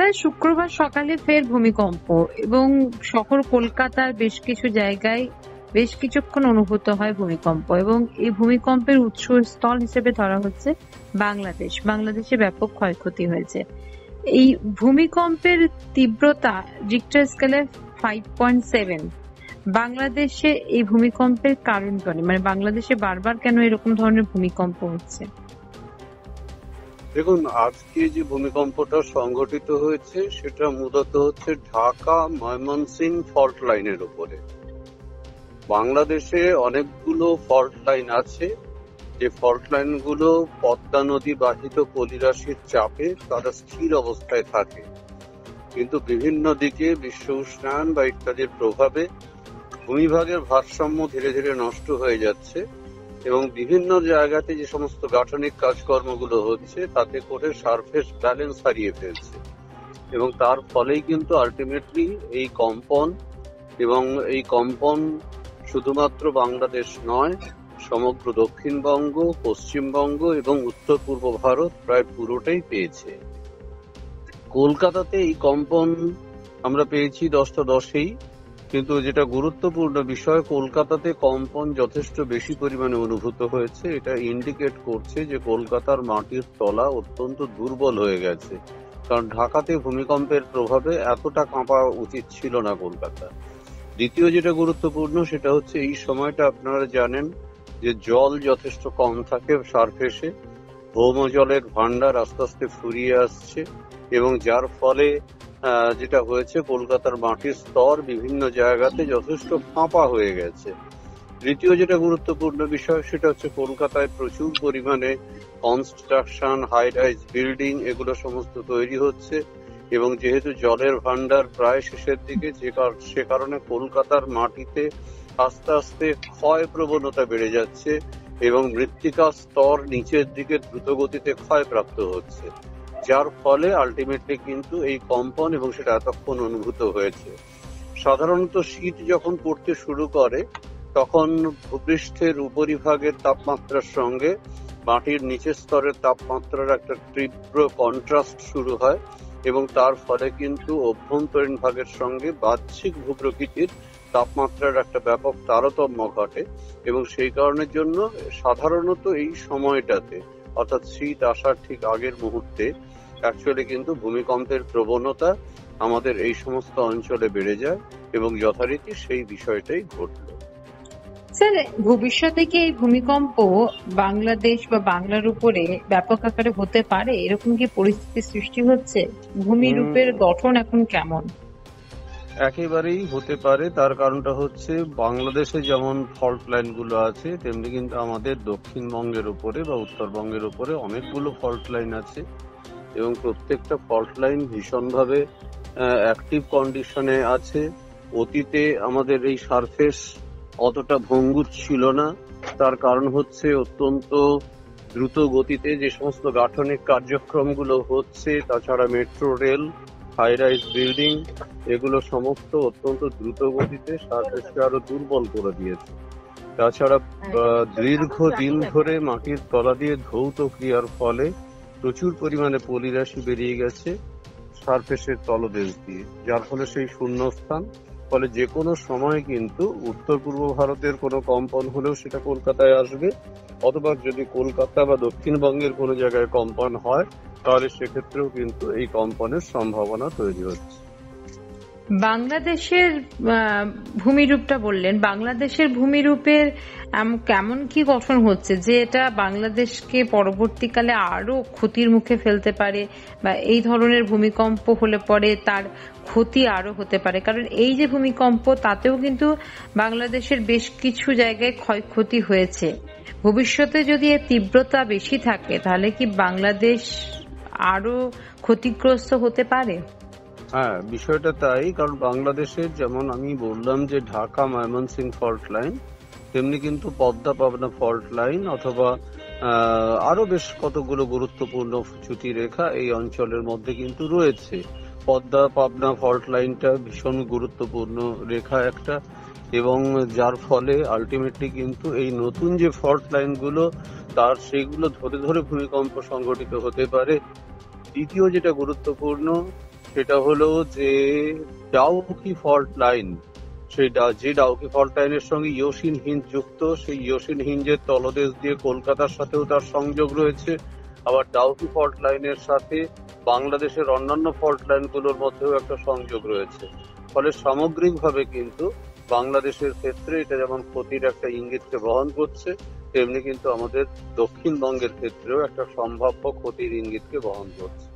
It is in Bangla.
কলকাতায় শুক্রবার সকালে ফের ভূমিকম্প এবং শহর কলকাতার বেশ কিছু জায়গায় বেশ কিছুক্ষণ অনুভূত হয় ভূমিকম্প এবং এই ভূমিকম্পের উৎসস্থল হিসেবে ধরা হচ্ছে বাংলাদেশে ব্যাপক ক্ষয়ক্ষতি হয়েছে। এই ভূমিকম্পের তীব্রতা রিক্টার স্কেলে 5.7। বাংলাদেশে এই ভূমিকম্পের কারণ কি, মানে বাংলাদেশে বারবার কেন এরকম ধরনের ভূমিকম্প হচ্ছে? দেখুন, আজকে যে ভূমিকম্পটা সংঘটিত হয়েছে সেটা মূলত হচ্ছে ঢাকা ময়মনসিংহ ফল্ট লাইনের উপরে। বাংলাদেশে অনেকগুলো ফল্ট লাইন আছে, যে ফল্ট লাইনগুলো পদ্মা নদী বাহিত পলিরাশির চাপে তারা স্থির অবস্থায় থাকে, কিন্তু বিভিন্ন দিকে বিশ্ব উষ্ণায়ন বা ইত্যাদির প্রভাবে ভূমিভাগের ভারসাম্য ধীরে ধীরে নষ্ট হয়ে যাচ্ছে এবং বিভিন্ন জায়গাতে যে সমস্ত গাঠনিক কাজকর্মগুলো হচ্ছে তাতে করে সারফেস ব্যালেন্স হারিয়ে ফেলছে এবং তার ফলেই কিন্তু আলটিমেটলি এই কম্পন, এবং এই কম্পন শুধুমাত্র বাংলাদেশ নয়, সমগ্র দক্ষিণবঙ্গ, পশ্চিমবঙ্গ এবং উত্তর পূর্ব ভারত প্রায় পুরোটাই পেয়েছে। কলকাতাতে এই কম্পন আমরা পেয়েছি 10:10, কিন্তু যেটা গুরুত্বপূর্ণ বিষয়, কলকাতাতে কম্পন যথেষ্ট বেশি পরিমাণে অনুভূত হয়েছে। এটা ইন্ডিকেট করছে যে কলকাতার মাটির তলা অত্যন্ত দুর্বল হয়ে গেছে, কারণ ঢাকাতে ভূমিকম্পের প্রভাবে এতটা কাঁপা উচিত ছিল না কলকাতা। দ্বিতীয় যেটা গুরুত্বপূর্ণ সেটা হচ্ছে এই সময়টা আপনারা জানেন যে জল যথেষ্ট কম থাকে সারফেসে, ভৌম জলের ভান্ডার আস্তে আস্তে ফুরিয়ে আসছে এবং যার ফলে যেটা হয়েছে কলকাতার মাটির স্তর বিভিন্ন জায়গাতে যথেষ্ট ফাঁপা হয়ে গেছে। তৃতীয় যেটা গুরুত্বপূর্ণ বিষয় সেটা হচ্ছে কলকাতায় প্রচুর পরিমাণে কনস্ট্রাকশন, হাই রাইজ বিল্ডিং এগুলো সমস্ত তৈরি হচ্ছে এবং যেহেতু জলের ভান্ডার প্রায় শেষের দিকে, সে কারণে কলকাতার মাটিতে আস্তে আস্তে ক্ষয় প্রবণতা বেড়ে যাচ্ছে এবং মৃত্তিকার স্তর নিচের দিকে দ্রুত গতিতে ক্ষয়প্রাপ্ত হচ্ছে, যার ফলে আলটিমেটলি কিন্তু এই কম্পন এবং সেটা এতক্ষণ অনুভূত হয়েছে। সাধারণত শীত যখন পড়তে শুরু করে তখন ভূপৃষ্ঠের উপরিভাগের তাপমাত্রার সঙ্গে মাটির নিচের স্তরের তাপমাত্রার একটা তীব্র কন্ট্রাস্ট শুরু হয় এবং তার ফলে কিন্তু অভ্যন্তরীণ ভাগের সঙ্গে বাহ্যিক ভূপ্রকৃতির তাপমাত্রার একটা ব্যাপক তারতম্য ঘটে এবং সেই কারণের জন্য সাধারণত এই সময়টাতে, অর্থাৎ শীত আসার ঠিক আগের মুহূর্তে অ্যাকচুয়ালি কিন্তু ভূমিকম্পের প্রবণতা আমাদের এই সমস্ত অঞ্চলে বেড়ে যায় এবং যথারীতি সেই বিষয়টাই ঘটল। স্যার, ভবিষ্যতে কি এই ভূমিকম্প বাংলাদেশ বা বাংলার উপরে ব্যাপক আকারে হতে পারে? এরকম কি পরিস্থিতি সৃষ্টি হচ্ছে? ভূমিরূপের গঠন এখন কেমন? একেবারেই হতে পারে। তার কারণটা হচ্ছে বাংলাদেশে যেমন ফল্ট লাইন গুলো আছে তেমনি কিন্তু আমাদের দক্ষিণবঙ্গের উপরে বা উত্তরবঙ্গের উপরে অনেকগুলো ফল্ট লাইন আছে এবং প্রত্যেকটা ফল্ট লাইন ভীষণভাবে অ্যাক্টিভ কন্ডিশনে আছে। অতীতে আমাদের এই সারফেস অতটা ভঙ্গুর ছিল না, তার কারণ হচ্ছে অত্যন্ত দ্রুত গতিতে যে সমস্ত গাঠনিক কার্যক্রমগুলো হচ্ছে, তাছাড়া metro rail, high rise building এগুলো সমস্ত অত্যন্ত দ্রুত গতিতে সারফেসকে আরো দুর্বল করে দিয়েছে। তাছাড়া দীর্ঘদিন ধরে মাটির তলা দিয়ে ধৌত ক্রিয়ার ফলে প্রচুর পরিমাণে পলিরাশি বেরিয়ে গেছে সারফেসের তলদেশ দিয়ে, যার ফলে সেই শূন্যস্থান, ফলে যে কোনো সময় কিন্তু উত্তর পূর্ব ভারতের কোনো কম্পন হলেও সেটা কলকাতায় আসবে, অথবা যদি কলকাতা বা দক্ষিণবঙ্গের কোনো জায়গায় কম্পন হয় তাহলে সেক্ষেত্রেও কিন্তু এই কম্পনের সম্ভাবনা তৈরি হচ্ছে। বাংলাদেশের ভূমিরূপটা বললেন, বাংলাদেশের ভূমিরূপের কেমন কি গঠন হচ্ছে যে এটা বাংলাদেশকে পরবর্তীকালে আরো ক্ষতির মুখে ফেলতে পারে, বা এই ধরনের ভূমিকম্প হলে পরে তার ক্ষতি আরো হতে পারে? কারণ এই যে ভূমিকম্প, তাতেও কিন্তু বাংলাদেশের বেশ কিছু জায়গায় ক্ষয়ক্ষতি হয়েছে। ভবিষ্যতে যদি এর তীব্রতা বেশি থাকে তাহলে কি বাংলাদেশ আরো ক্ষতিগ্রস্ত হতে পারে? হ্যাঁ, বিষয়টা তাই, কারণ বাংলাদেশের যেমন আমি বললাম যে ঢাকা ময়মনসিংহ ফল্ট লাইন, তেমনি কিন্তু পদ্মা পাবনা ফল্ট লাইন অথবা আরো বেশ কতগুলো গুরুত্বপূর্ণ চ্যুতি রেখা এই অঞ্চলের মধ্যে কিন্তু রয়েছে। পদ্মা পাবনা ফল্ট লাইনটা ভীষণ গুরুত্বপূর্ণ রেখা একটা, এবং যার ফলে আলটিমেটলি কিন্তু এই নতুন যে ফল্ট লাইনগুলো সেগুলো ধরে ধরে ভূমিকম্প সংঘটিত হতে পারে। দ্বিতীয় যেটা গুরুত্বপূর্ণ সেটা হলো যে ডাউকি ফল্ট লাইন, যে ডাউকি ফল্ট লাইনের সঙ্গে ইয়োশিন হিঞ্জ যুক্ত, সেই ইয়োশিন হিঞ্জের তলদেশ দিয়ে কলকাতার সাথেও তার সংযোগ রয়েছে। আবার ডাউকি ফল্ট লাইনের সাথে বাংলাদেশের অন্যান্য ফল্ট লাইনগুলোর মধ্যেও একটা সংযোগ রয়েছে। ফলে সামগ্রিকভাবে কিন্তু বাংলাদেশের ক্ষেত্রে এটা যেমন ক্ষতির একটা ইঙ্গিতকে বহন করছে, তেমনি কিন্তু আমাদের দক্ষিণবঙ্গের ক্ষেত্রেও একটা সম্ভাব্য ক্ষতির ইঙ্গিতকে বহন করছে।